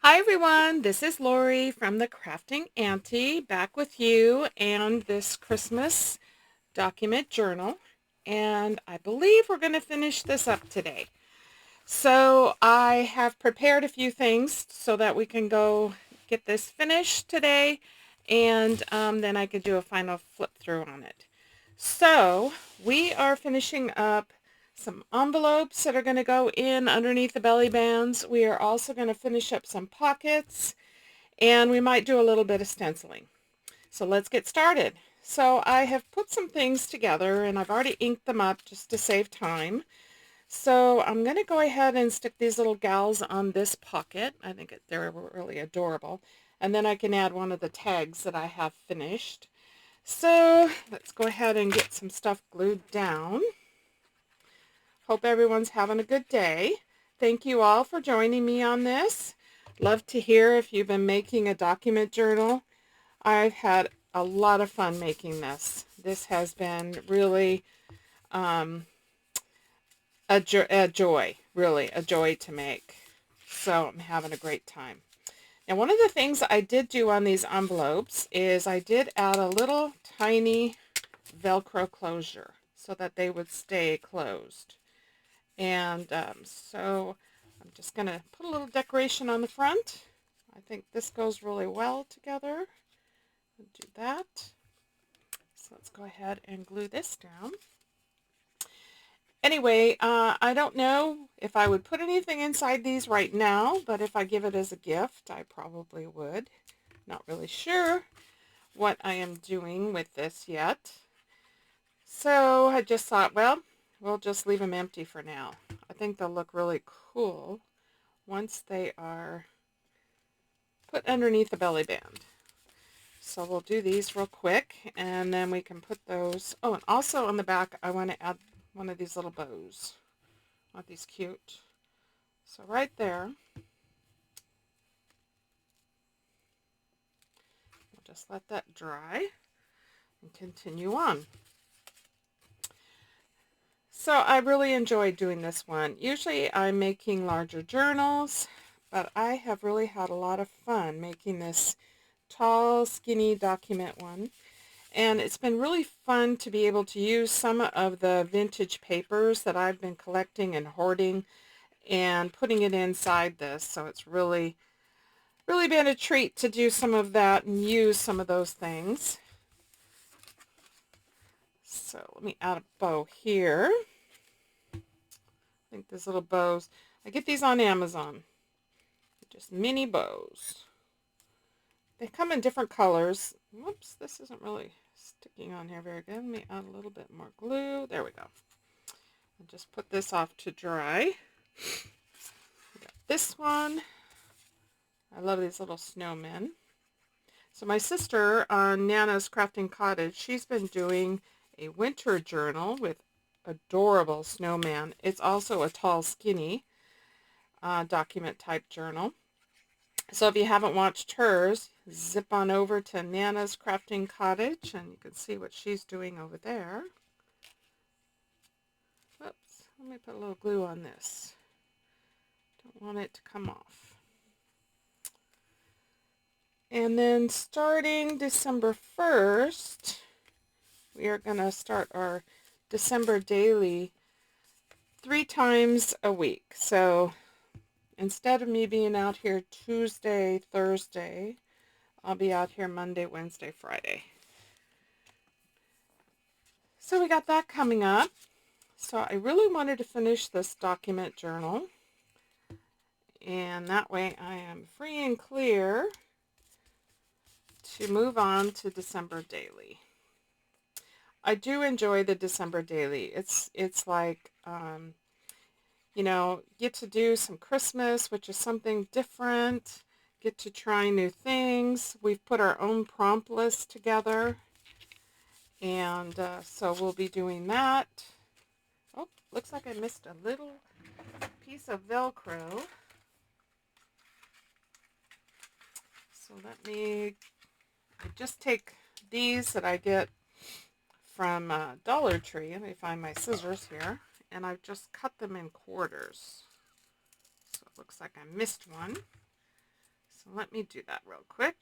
Hi everyone, this is Lori from the Crafting Auntie back with you and this Christmas document journal. And I believe we're going to finish this up today. So I have prepared a few things so that we can go get this finished today, and then I could do a final flip through on it. So we are finishing up some envelopes that are going to go in underneath the belly bands. We are also going to finish up some pockets, and we might do a little bit of stenciling. So let's get started. So I have put some things together, and I've already inked them up just to save time. So I'm going to go ahead and stick these little gals on this pocket. I think they're really adorable. And then I can add one of the tags that I have finished. So let's go ahead and get some stuff glued down. Hope everyone's having a good day. Thank you all for joining me on this. Love to hear if you've been making a document journal. I've had a lot of fun making this. This has been really a joy, really a joy to make. So I'm having a great time. Now, one of the things I did do on these envelopes is I did add a little tiny Velcro closure so that they would stay closed. And so I'm just going to put a little decoration on the front. I think this goes really well together. I'll do that. So let's go ahead and glue this down. Anyway, I don't know if I would put anything inside these right now, but if I give it as a gift, I probably would. Not really sure what I am doing with this yet. So I just thought, well, we'll just leave them empty for now. I think they'll look really cool once they are put underneath the belly band. So we'll do these real quick, and then we can put those. Oh, and also on the back, I want to add one of these little bows. Aren't these cute? So right there, we'll just let that dry and continue on. So I really enjoyed doing this one. Usually I'm making larger journals, but I have really had a lot of fun making this tall, skinny document one. And it's been really fun to be able to use some of the vintage papers that I've been collecting and hoarding and putting it inside this. So it's really been a treat to do some of that and use some of those things. So let me add a bow here. I think these little bows, I get these on Amazon. They're just mini bows. They come in different colors. Whoops, this isn't really sticking on here very good. Let me add a little bit more glue. There we go. And just put this off to dry. Got this one. I love these little snowmen. So my sister on Nana's Crafting Cottage, she's been doing a winter journal with adorable snowman. It's also a tall, skinny document type journal. So if you haven't watched hers, zip on over to Nana's Crafting Cottage and you can see what she's doing over there. Oops, let me put a little glue on this. Don't want it to come off. And then starting December 1st, we are going to start our December daily 3 times a week. So instead of me being out here Tuesday, Thursday, I'll be out here Monday, Wednesday, Friday. So we got that coming up. So I really wanted to finish this document journal. And that way I am free and clear to move on to December daily. I do enjoy the December daily. It's like, you know, get to do some Christmas, which is something different. Get to try new things. We've put our own prompt list together. And so we'll be doing that. Oh, looks like I missed a little piece of Velcro. So let me just take these that I get from Dollar Tree. Let me find my scissors here. And I've just cut them in quarters. So it looks like I missed one. So let me do that real quick.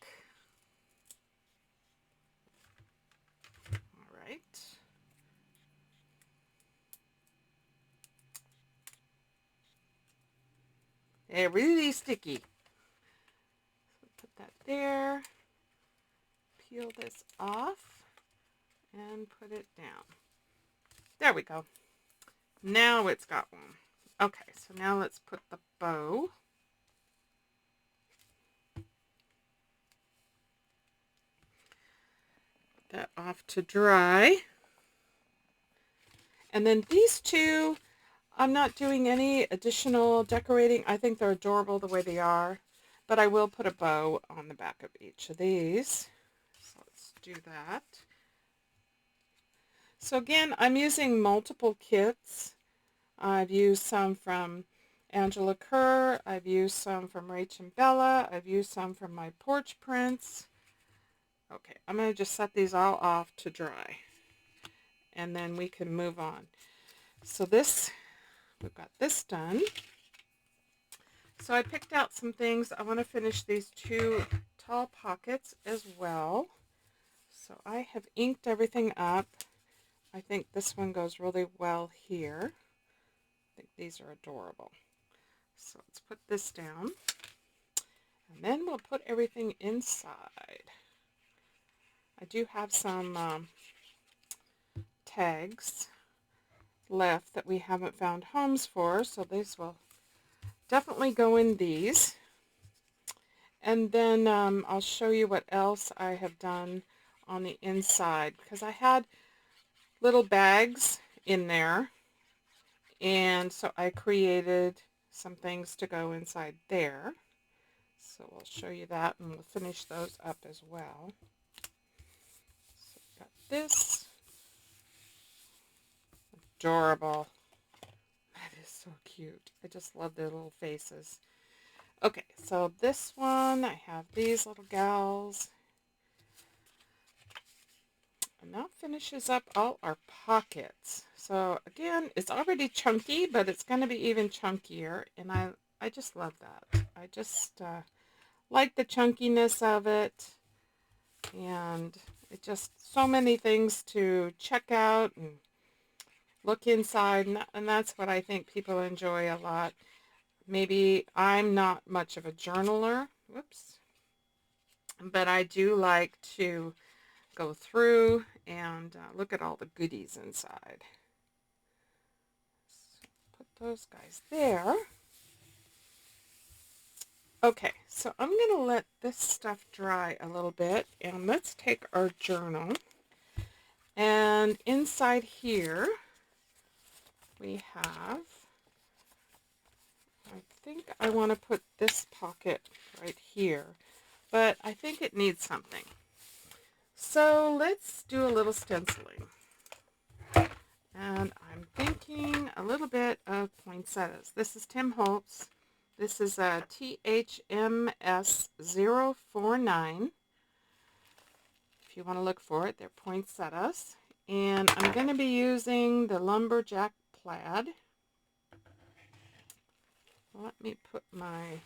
All right. They're really sticky. So put that there. Peel this off and put it down. There we go. Now it's got one. Okay, so now let's put the bow. Put that off to dry. And then these two, I'm not doing any additional decorating. I think they're adorable the way they are. But I will put a bow on the back of each of these. So let's do that. So again, I'm using multiple kits. I've used some from Angela Kerr. I've used some from Rach and Bella. I've used some from my porch prints. Okay, I'm going to just set these all off to dry. And then we can move on. So this, we've got this done. So I picked out some things. I want to finish these two tall pockets as well. So I have inked everything up. I think this one goes really well here. I think these are adorable. So let's put this down. And then we'll put everything inside. I do have some tags left that we haven't found homes for, so these will definitely go in these. And then I'll show you what else I have done on the inside, because I had little bags in there, and so I created some things to go inside there. So we'll show you that, and we'll finish those up as well. So I've got this. Adorable. That is so cute. I just love their little faces. Okay, so this one, I have these little gals. And that finishes up all our pockets. So again, it's already chunky, but it's going to be even chunkier. And I just love that. I just like the chunkiness of it. And it just, so many things to check out and look inside. And that's what I think people enjoy a lot. Maybe I'm not much of a journaler. Whoops. But I do like to go through and look at all the goodies inside. So put those guys there. Okay, so I'm going to let this stuff dry a little bit, and let's take our journal. And inside here we have, I think I want to put this pocket right here, but I think it needs something. So let's do a little stenciling. And I'm thinking a little bit of poinsettias. This is Tim Holtz. This is a THMS049. If you want to look for it, they're poinsettias. And I'm going to be using the Lumberjack Plaid. Let me put my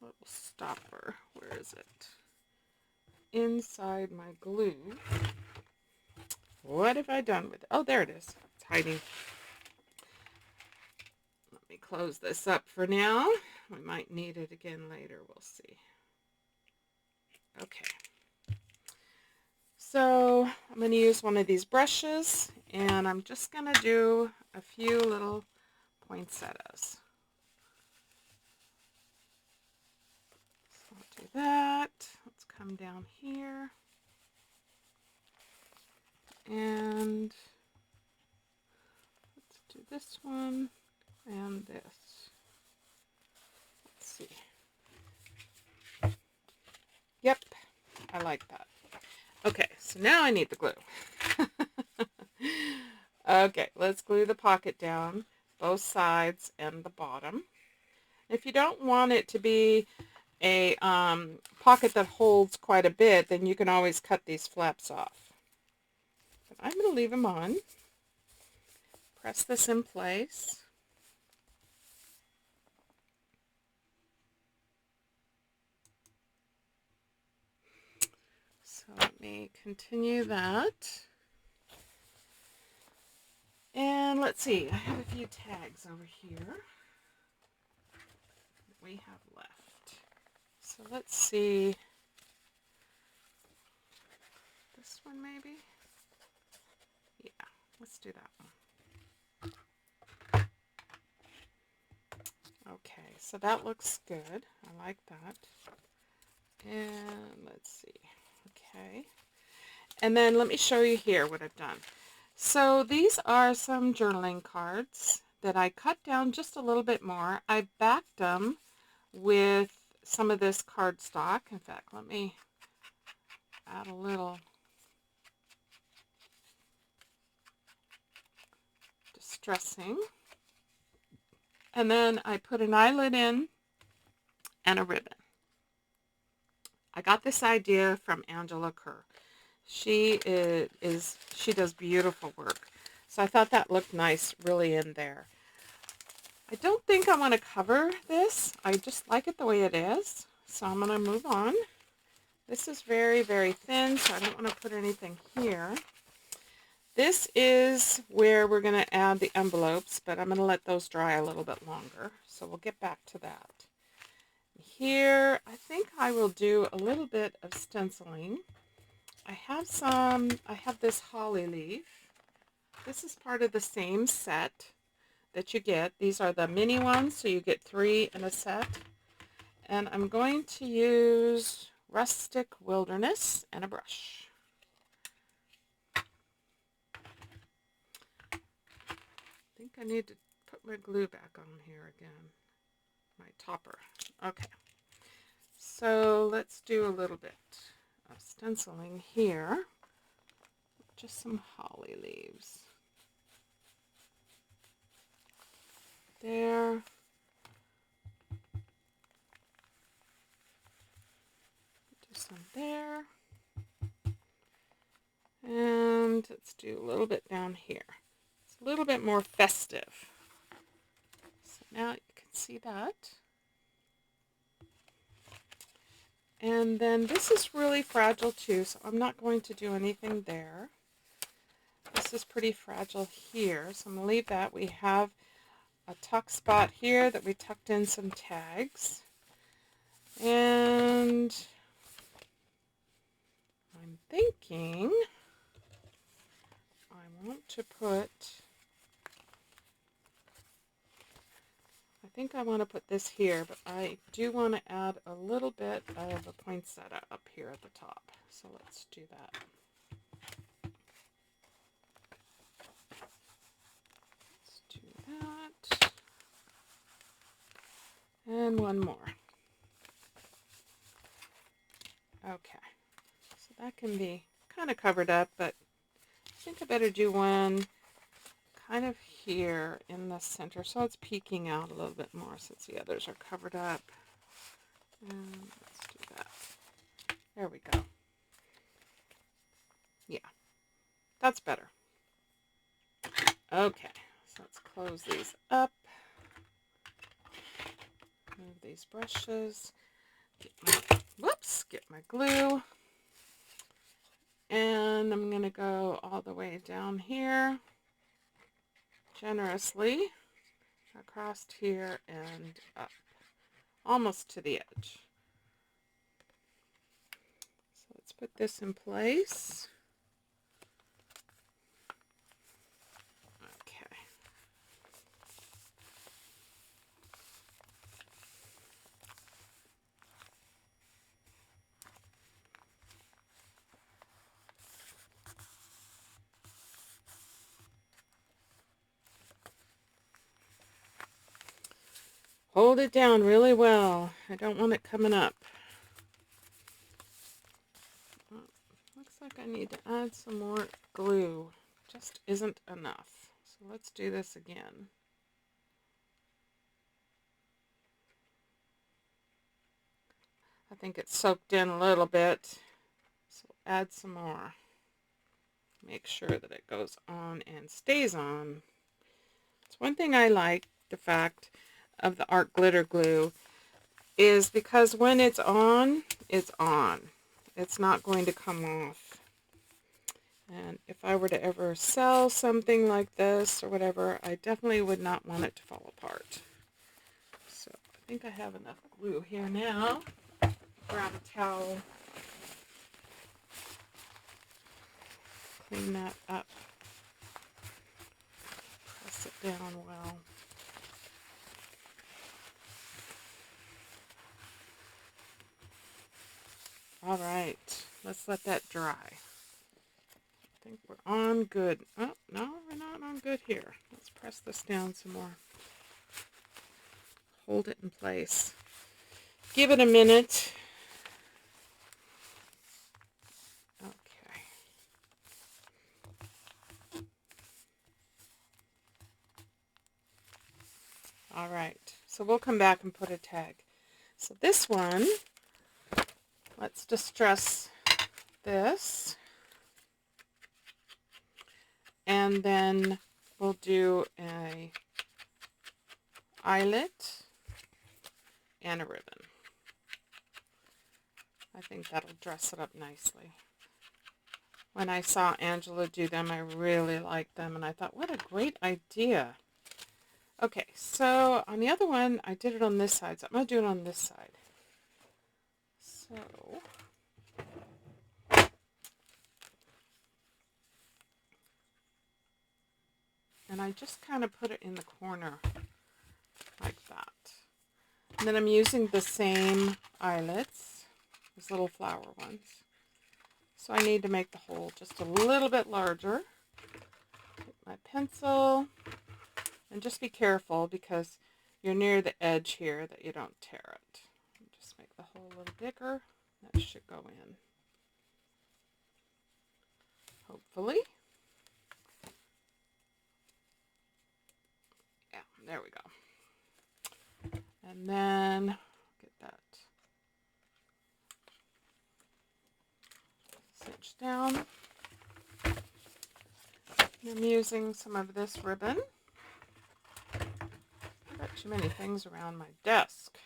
little stopper. Where is it? Inside my glue. What have I done with it? Oh, there it is. It's hiding. Let me close this up for now. We might need it again later. We'll see. Okay. So I'm going to use one of these brushes, and I'm just going to do a few little poinsettias. So I'll do that. Let's come down here. And let's do this one and this. Let's see. Yep, I like that. Okay, so now I need the glue. Okay, let's glue the pocket down, both sides and the bottom. If you don't want it to be a pocket that holds quite a bit, then you can always cut these flaps off. But I'm going to leave them on. Press this in place. me continue that. And let's see, I have a few tags over here that we have left. So let's see, this one maybe? Yeah, let's do that one. Okay, so that looks good. I like that. And let's see, okay. And then let me show you here what I've done. So these are some journaling cards that I cut down just a little bit more. I backed them with some of this cardstock. In fact, let me add a little distressing. And then I put an eyelet in and a ribbon. I got this idea from Angela Kerr. She does beautiful work. So I thought that looked nice really in there. I don't think I want to cover this. I just like it the way it is. So I'm going to move on. This is very, very thin, so I don't want to put anything here. This is where we're going to add the envelopes, but I'm going to let those dry a little bit longer. So we'll get back to that. Here, I think I will do a little bit of stenciling. I have this holly leaf. This is part of the same set that you get. These are the mini ones, so you get 3 in a set. And I'm going to use Rustic Wilderness and a brush. I think I need to put my glue back on here again. My topper. Okay. So let's do a little bit of stenciling here. Just some holly leaves. There. Do some there. And let's do a little bit down here. It's a little bit more festive. So now you can see that. And then this is really fragile too, so I'm not going to do anything there. This is pretty fragile here, so I'm going to leave that. We have a tuck spot here that we tucked in some tags. And I'm thinking I want to put, I think I want to put this here, but I do want to add a little bit of a poinsettia up here at the top. So let's do that. Let's do that. And one more. Okay. So that can be kind of covered up, but I think I better do one kind of here in the center, so it's peeking out a little bit more since the others are covered up. And let's do that. There we go. Yeah, that's better. Okay, so let's close these up. Move these brushes. Get my glue. And I'm going to go all the way down here. Generously across here and up, almost to the edge. So let's put this in place. Okay. Hold it down really well. I don't want it coming up. Looks like I need to add some more glue. Just isn't enough. So let's do this again. I think it's soaked in a little bit. So add some more. Make sure that it goes on and stays on. It's one thing I like, the fact of the art glitter glue, is because when it's on, it's on. It's not going to come off. And if I were to ever sell something like this or whatever, I definitely would not want it to fall apart. So I think I have enough glue here now. Grab a towel. Clean that up. Press it down well. All right, let's let that dry. I think we're on good. Oh, no, we're not on good here. Let's press this down some more. Hold it in place. Give it a minute. Okay. All right, so we'll come back and put a tag. So this one, let's distress this. And then we'll do a eyelet and a ribbon. I think that'll dress it up nicely. When I saw Angela do them, I really liked them, and I thought, what a great idea. Okay, so on the other one, I did it on this side, so I'm going to do it on this side. So, and I just kind of put it in the corner like that. And then I'm using the same eyelets, these little flower ones. So I need to make the hole just a little bit larger. Take my pencil, and just be careful because you're near the edge here that you don't tear it. Just make the hole a little bigger. That should go in. Hopefully. Yeah, there we go. And then get that cinched down. I'm using some of this ribbon. I've got too many things around my desk.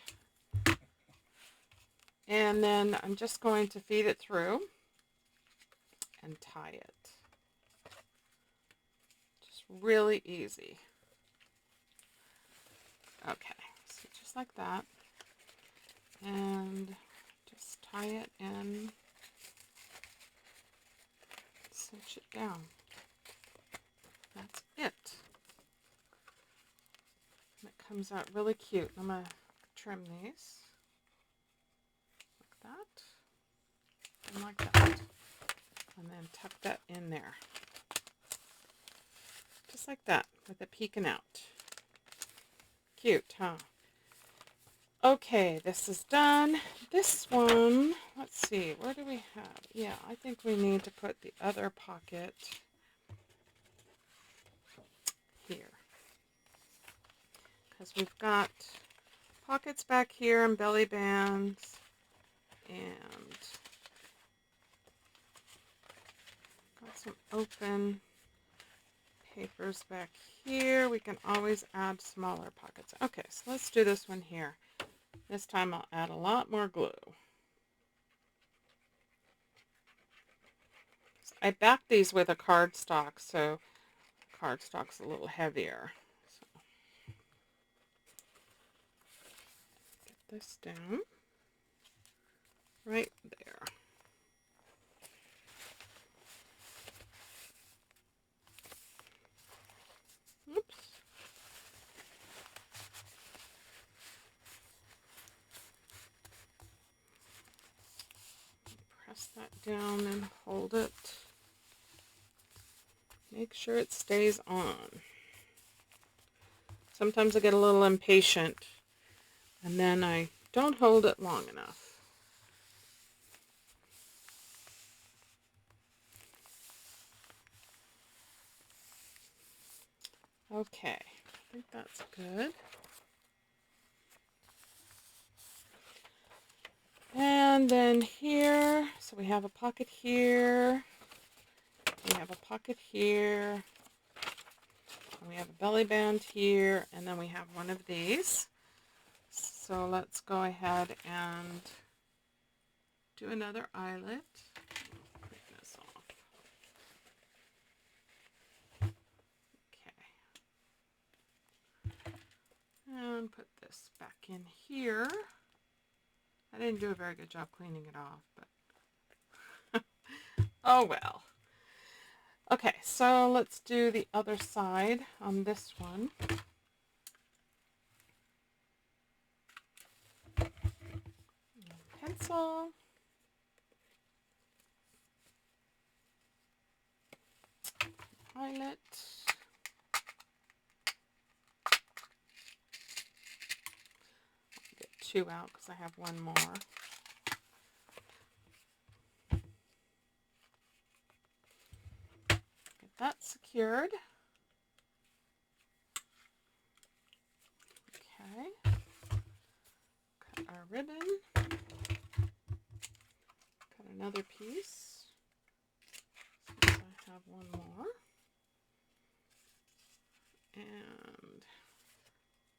And then I'm just going to feed it through and tie it. Just really easy. Okay, so just like that. And just tie it and cinch it down. That's it. And it comes out really cute. I'm going to trim these like that and like that. And then tuck that in there. Just like that, with it peeking out. Cute, huh? Okay, this is done. This one, let's see, where do we have? Yeah, I think we need to put the other pocket here. Because we've got pockets back here and belly bands. And got some open papers back here. We can always add smaller pockets. Okay, so let's do this one here. This time I'll add a lot more glue. So I backed these with a cardstock, so cardstock's a little heavier. So get this down right there. Oops. Press that down and hold it. Make sure it stays on. Sometimes I get a little impatient and then I don't hold it long enough. Okay, I think that's good. And then here, so we have a pocket here, we have a pocket here, and we have a belly band here, and then we have one of these. So let's go ahead and do another eyelet. Take this off. put this back in here. I didn't do a very good job cleaning it off, but oh well. Okay, so let's do the other side on this one. Pencil. Violet. I'll get 2 out because I have 1 more. Get that secured. Okay. Cut our ribbon. Cut another piece. Since I have 1 more. And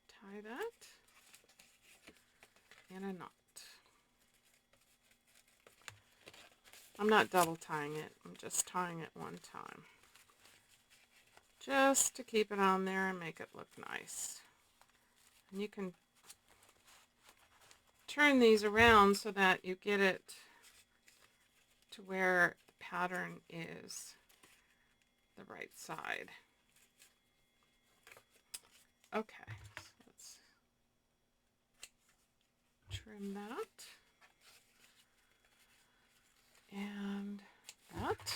tie that in a knot. I'm not double tying it, I'm just tying it 1 time. Just to keep it on there and make it look nice. And you can turn these around so that you get it to where the pattern is the right side. Okay, so let's trim that and that.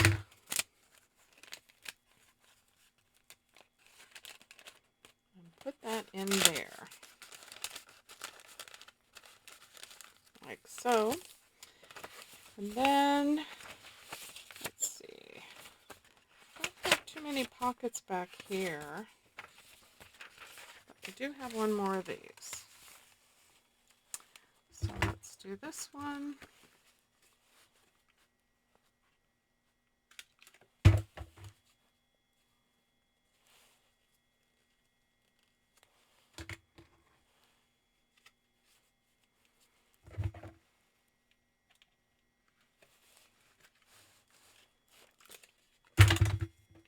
And put that in there, like so. And then, let's see, don't have too many pockets back here. I do have 1 more of these. So let's do this one.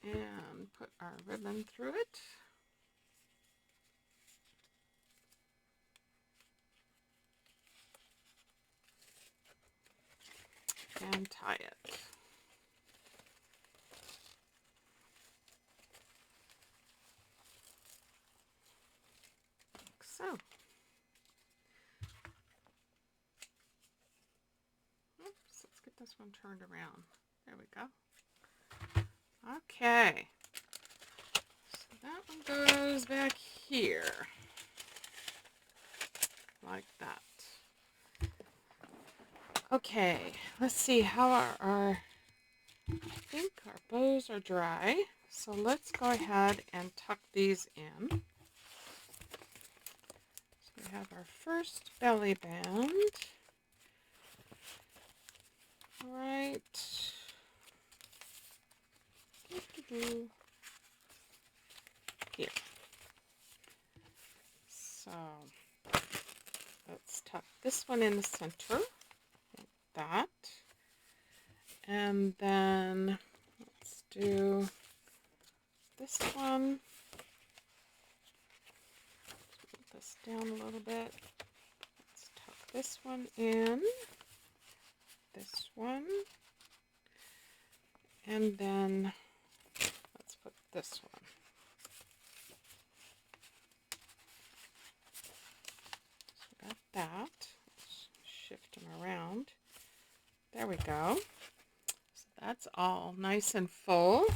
And put our ribbon through it. And tie it. Like so. Oops, let's get this one turned around. There we go. Okay. So that one goes back here. Like that. Okay, let's see how I think our bows are dry. So let's go ahead and tuck these in. So we have our first belly band. Right here. So let's tuck this one in the center, like that. And then let's do this one. Put this down a little bit. Let's tuck this one in. This one. And then let's put this one. So we got that. Let's shift them around. There we go. So that's all nice and full.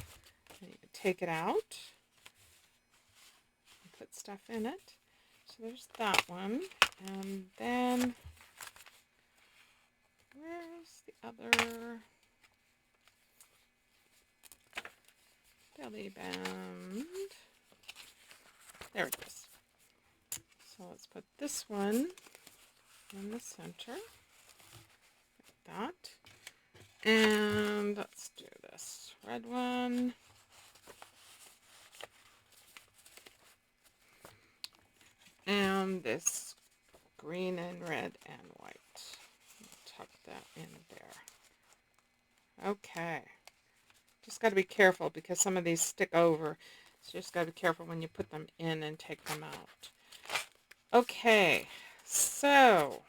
And you can take it out and put stuff in it. So there's that one. And then where's the other belly band? There it is. So let's put this one in the center, like that. And let's do this red one. And this green and red and white. Tuck that in there. Okay. Just got to be careful because some of these stick over. So just got to be careful when you put them in and take them out. Okay, so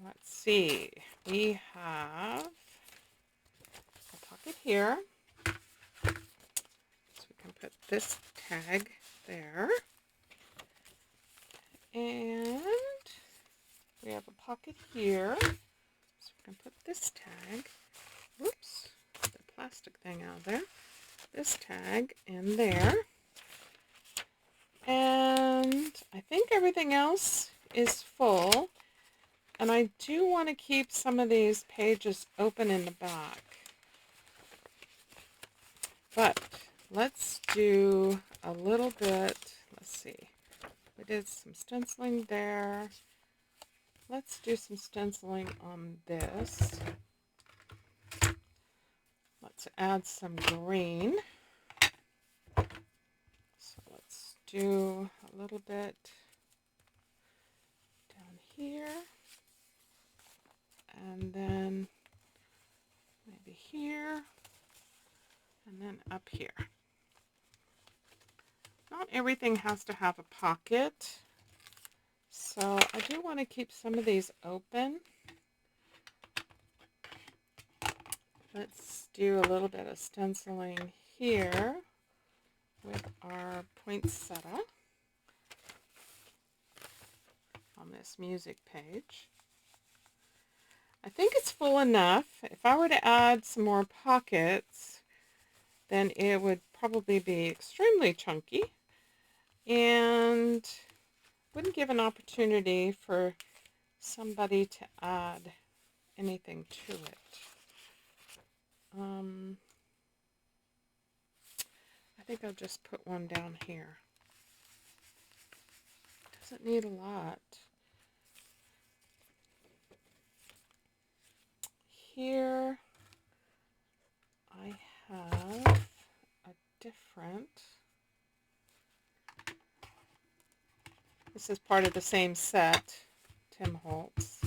let's see. We have a pocket here. So we can put this tag there. And we have a pocket here. So we can put this tag. Whoops, get the plastic thing out of there. This tag in there. And I think everything else is full. And I do want to keep some of these pages open in the back. But let's do a little bit. Let's see. We did some stenciling there. Let's do some stenciling on this. Let's add some green. So let's do a little bit down here. And then maybe here. And then up here. Not everything has to have a pocket. So I do want to keep some of these open. Let's do a little bit of stenciling here with our poinsettia on this music page. I think it's full enough. If I were to add some more pockets, then it would probably be extremely chunky and wouldn't give an opportunity for somebody to add anything to it. I think I'll just put one down here. Doesn't need a lot. Here I have a different. This is part of the same set, Tim Holtz.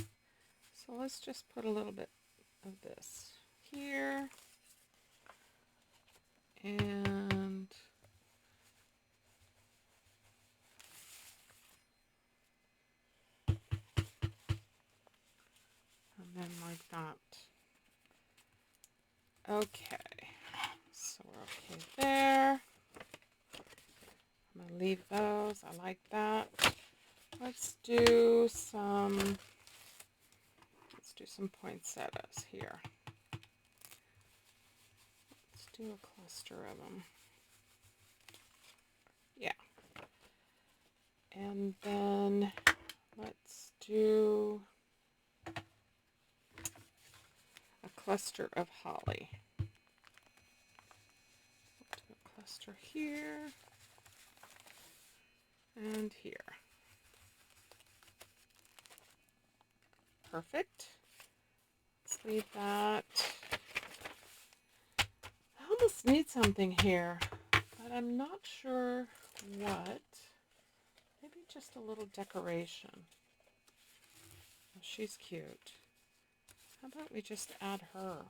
So let's just put a little bit of this here. And then like that. Okay, so we're okay there. I'm going to leave those. I like that. Let's do some poinsettias here. Let's do a cluster of them. Yeah. And then let's do a cluster of holly. We'll do a cluster here and here. Perfect. Let's leave that. I almost need something here, but I'm not sure what. Maybe just a little decoration. Oh, she's cute. How about we just add her?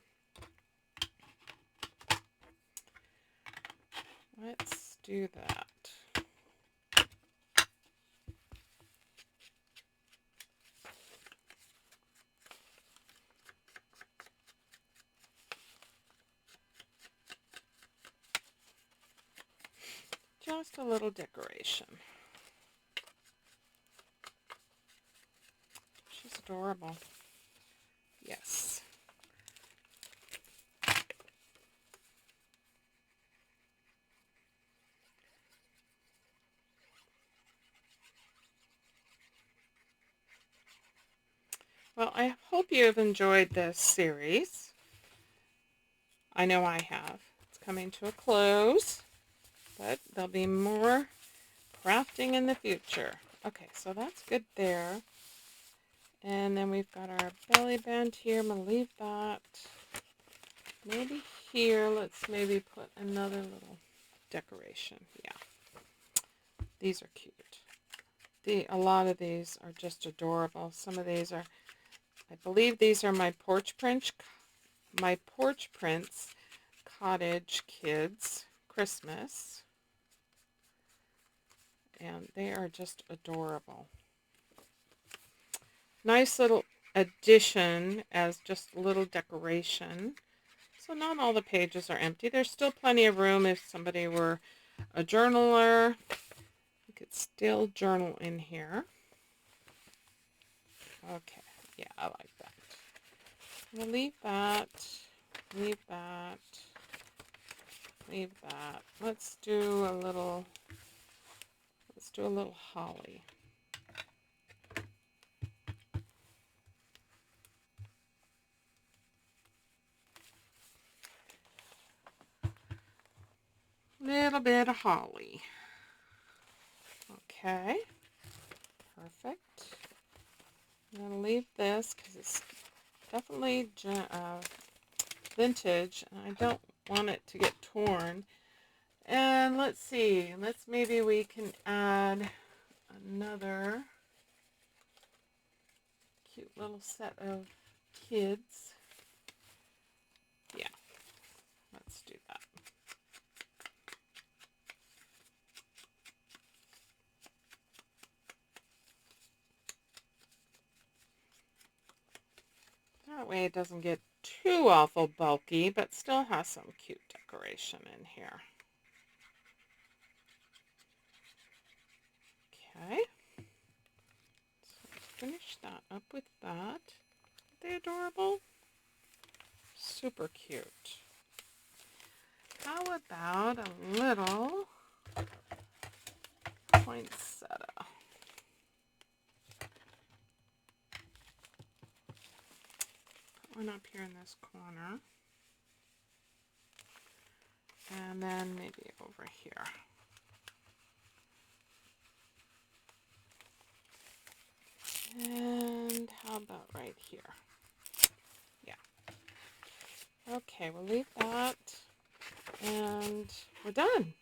Let's do that. Just a little decoration. She's adorable. Yes. Well, I hope you have enjoyed this series. I know I have. It's coming to a close, but there'll be more crafting in the future. Okay, so that's good there. And then we've got our belly band here. I'm going to leave that. Maybe here, let's maybe put another little decoration. Yeah, these are cute. A lot of these are just adorable. Some of these are, I believe these are my Porch Prince Cottage Kids Christmas. And they are just adorable. Nice little addition as just a little decoration. So not all the pages are empty. There's still plenty of room if somebody were a journaler. You could still journal in here. Okay, yeah, I like that. I'm gonna leave that, leave that, leave that. Let's do a little holly. Little bit of holly. Okay, perfect. I'm going to leave this because it's definitely vintage, and I don't want it to get torn. And let's see, maybe we can add another cute little set of kids. Yeah, let's do that. That way it doesn't get too awful bulky, but still has some cute decoration in here. Okay, so let's finish that up with that. Aren't they adorable? Super cute. How about a little poinsettia? Put one up here in this corner. And then maybe over here. And how about right here? Yeah. Okay, we'll leave that. And we're done.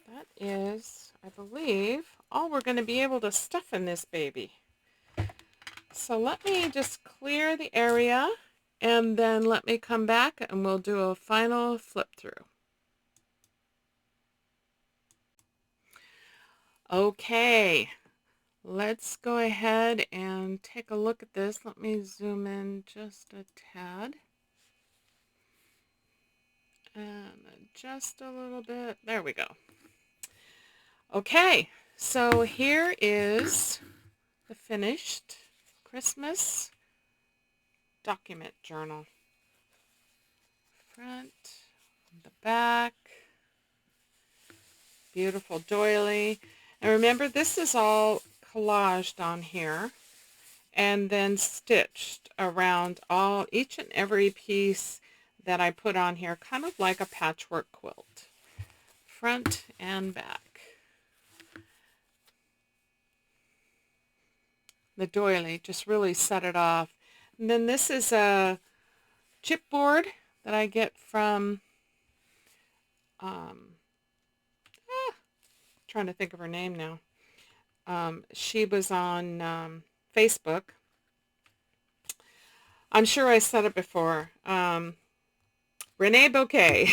That is, I believe, all we're going to be able to stuff in this baby. So let me just clear the area, and then let me come back and we'll do a final flip through. Okay, let's go ahead and take a look at this. Let me zoom in just a tad. And just a little bit. There we go. Okay, so here is the finished Christmas document journal. Front, the back, beautiful doily. And remember, this is all collaged on here and then stitched around each and every piece that I put on here, kind of like a patchwork quilt, front and back. The doily just really set it off. And then this is a chipboard that I get from, trying to think of her name now. She was on Facebook. I'm sure I said it before. Renee Bouquet.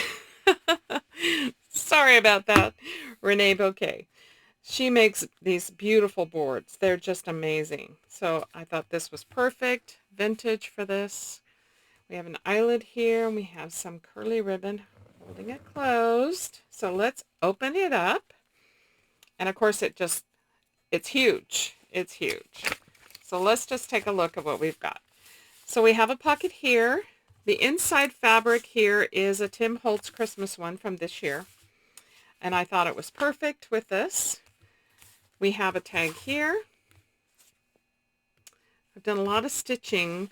Sorry about that. Renee Bouquet. She makes these beautiful boards. They're just amazing. So I thought this was perfect. Vintage for this. We have an eyelid here, and we have some curly ribbon holding it closed. So let's open it up. And of course it's huge. It's huge. So let's just take a look at what we've got. So we have a pocket here. The inside fabric here is a Tim Holtz Christmas one from this year. And I thought it was perfect with this. We have a tag here. I've done a lot of stitching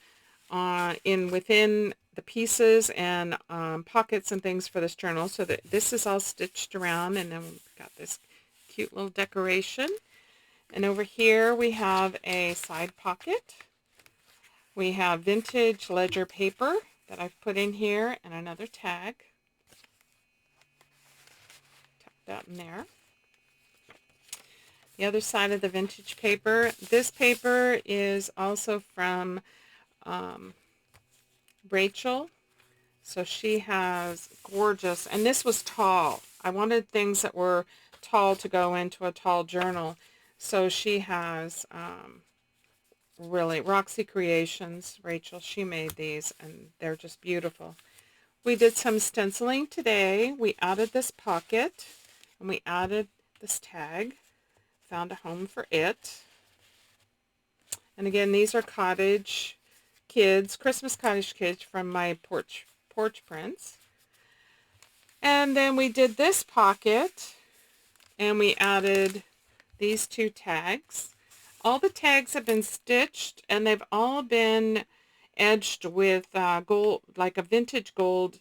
within the pieces and pockets and things for this journal, so that this is all stitched around, and then we've got this cute little decoration. And over here we have a side pocket. We have vintage ledger paper that I've put in here, and another tag. Tuck that in there. The other side of the vintage paper. This paper is also from Rachel. So she has gorgeous, and this was tall. I wanted things that were tall to go into a tall journal. So she has really, Roxy Creations, Rachel, she made these, and they're just beautiful. We did some stenciling today. We added this pocket, and we added this tag. Found a home for it. And again, these are cottage kids, Christmas cottage kids from my porch prints. And then we did this pocket, and we added these two tags. All the tags have been stitched, and they've all been edged with gold, like a vintage gold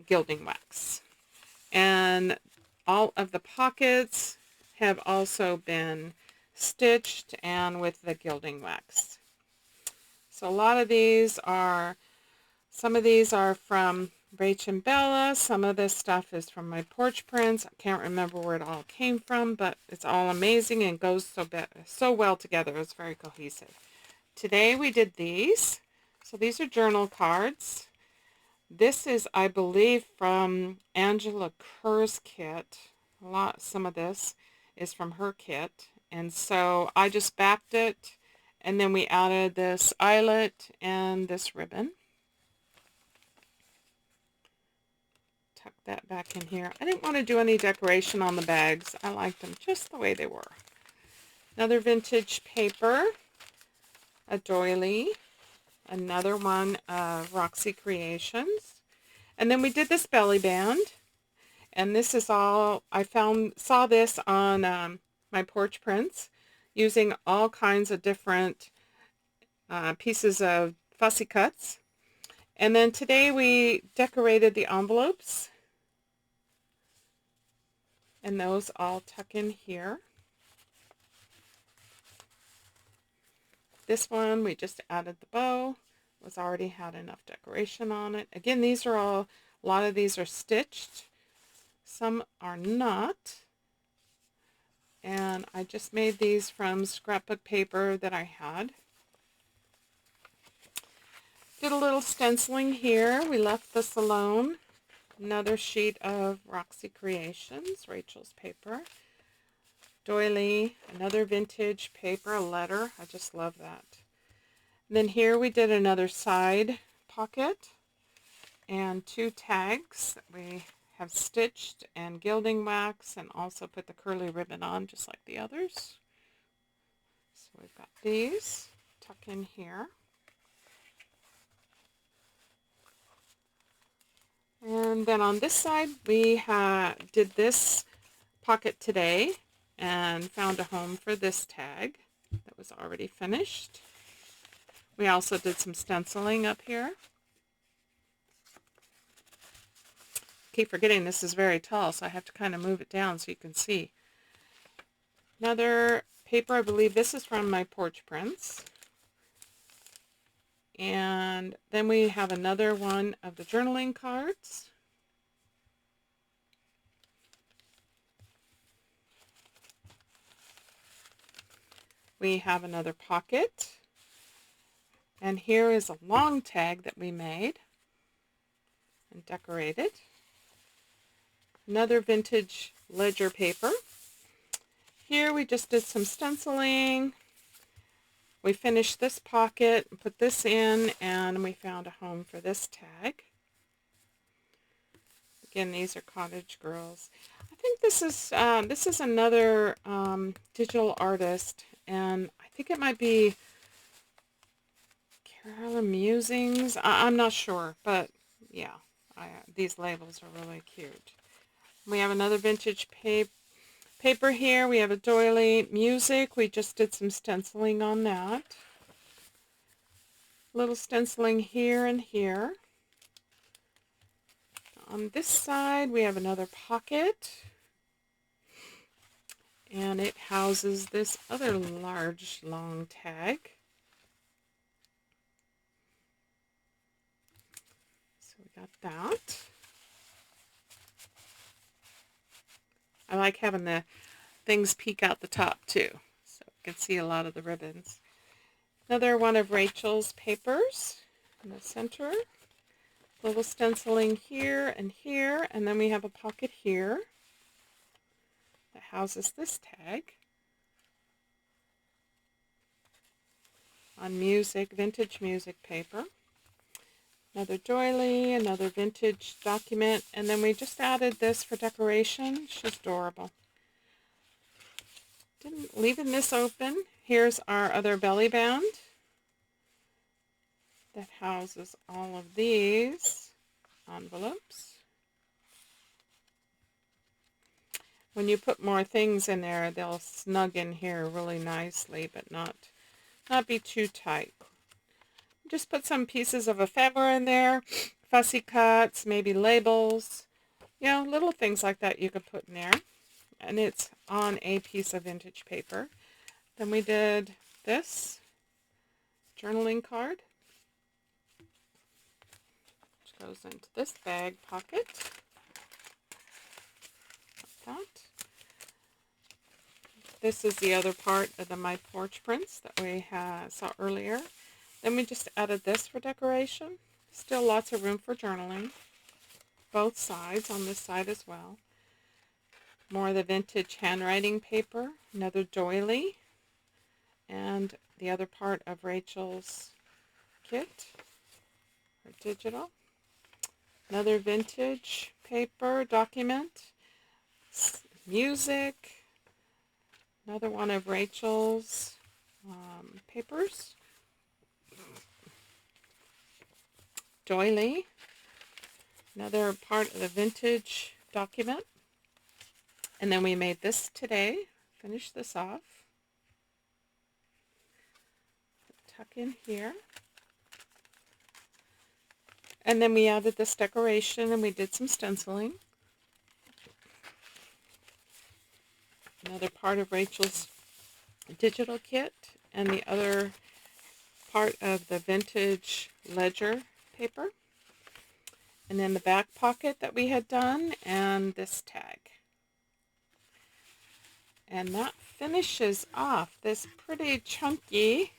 gilding wax. And all of the pockets have also been stitched and with the gilding wax. So a lot of these are, some of these are from Rach and Bella. Some of this stuff is from my porch prints. I can't remember where it all came from, but it's all amazing and goes so well together. It's very cohesive. Today we did these. So these are journal cards. This is, I believe, from Angela Kerr's kit. Some of this is from her kit. And so I just backed it, and then we added this eyelet and this ribbon. Tuck that back in here. I didn't want to do any decoration on the bags. I liked them just the way they were. Another vintage paper, a doily, another one of Roxy Creations. And then we did this belly band. And this is all, I saw this on my porch prints using all kinds of different pieces of fussy cuts. And then today we decorated the envelopes. And those all tuck in here. This one, we just added the bow. Was already had enough decoration on it. Again, these are all, a lot of these are stitched. Some are not. And I just made these from scrapbook paper that I had. Did a little stenciling here. We left this alone. Another sheet of Roxy Creations, Rachel's paper. Doily, another vintage paper, a letter. I just love that. And then here we did another side pocket and two tags that we have stitched and gilding wax, and also put the curly ribbon on just like the others. So we've got these tuck in here. And then on this side we did this pocket today and found a home for this tag that was already finished. We also did some stenciling up here. Keep forgetting this is very tall, so I have to kind of move it down so you can see. Another paper, I believe this is from my porch prints. And then we have another one of the journaling cards. We have another pocket. And here is a long tag that we made and decorated. Another vintage ledger paper. Here we just did some stenciling. We finished this pocket and put this in, and we found a home for this tag. Again, these are Cottage Girls. I think this is another digital artist, and I think it might be Carolyn Musings. I'm not sure, but yeah, these labels are really cute. We have another vintage paper here. We have a doily. Music, we just did some stenciling on that. Little stenciling here and here. On this side, we have another pocket. And it houses this other large, long tag. So we got that. I like having the things peek out the top too, so you can see a lot of the ribbons. Another one of Rachel's papers in the center. Little stenciling here, and then we have a pocket here that houses this tag. on music, vintage music paper. Another doily, another vintage document, and then we just added this for decoration. She's adorable. Leaving this open. Here's our other belly band that houses all of these envelopes. When you put more things in there, they'll snug in here really nicely, but not be too tight. Just put some pieces of ephemera in there, fussy cuts, maybe labels, you know, little things like that you could put in there. And it's on a piece of vintage paper. Then we did this journaling card, which goes into this bag pocket, like that. This is the other part of the My Porch prints that we saw earlier. Then we just added this for decoration. Still lots of room for journaling. Both sides, on this side as well. More of the vintage handwriting paper. Another doily. And the other part of Rachel's kit. Her digital. Another vintage paper document. Music. Another one of Rachel's papers. Doily. Another part of the vintage document. And then we made this today. Finish this off. Tuck in here. And then we added this decoration and we did some stenciling. Another part of Rachel's digital kit and the other part of the vintage ledger paper. And then the back pocket that we had done and this tag. And that finishes off this pretty chunky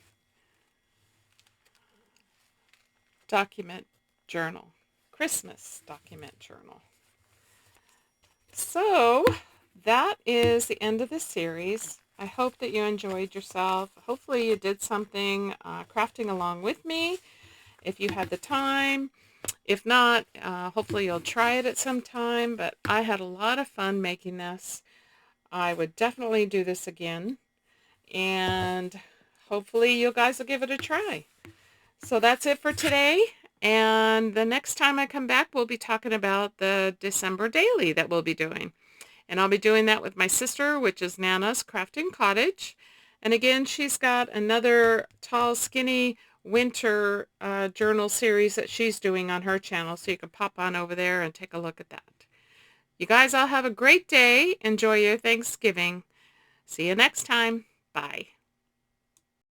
document journal, Christmas document journal. So that is the end of the series. I hope that you enjoyed yourself. Hopefully you did something crafting along with me if you had the time. If not, hopefully you'll try it at some time, but I had a lot of fun making this. I would definitely do this again, and hopefully you guys will give it a try. So that's it for today, and the next time I come back, we'll be talking about the December daily that we'll be doing. And I'll be doing that with my sister, which is Nana's Crafting Cottage. And again, she's got another tall, skinny winter journal series that she's doing on her channel, so you can pop on over there and take a look at that. You guys all have a great day. Enjoy your Thanksgiving. See you next time. Bye.